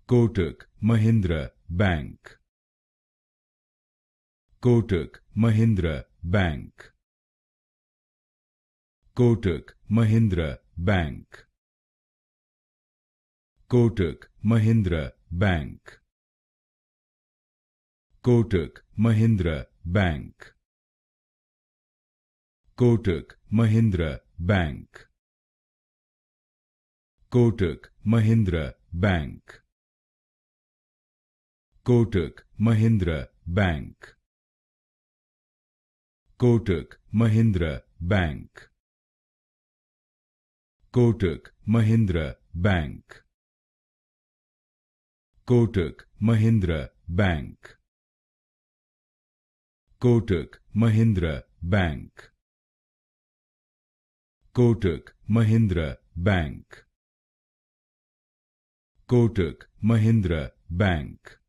Kotak Mahindra Bank. Kotak Mahindra Bank. Kotak Mahindra Bank. Kotak Mahindra Bank. Kotak Mahindra Bank. Kotak Mahindra Bank. Kotak Mahindra Bank. Kotak Mahindra Bank. Kotak Mahindra Bank. Kotak Mahindra Bank. Kotak Mahindra Bank. Kotak Mahindra Bank. Kotak Mahindra Bank. Kotak Mahindra Bank.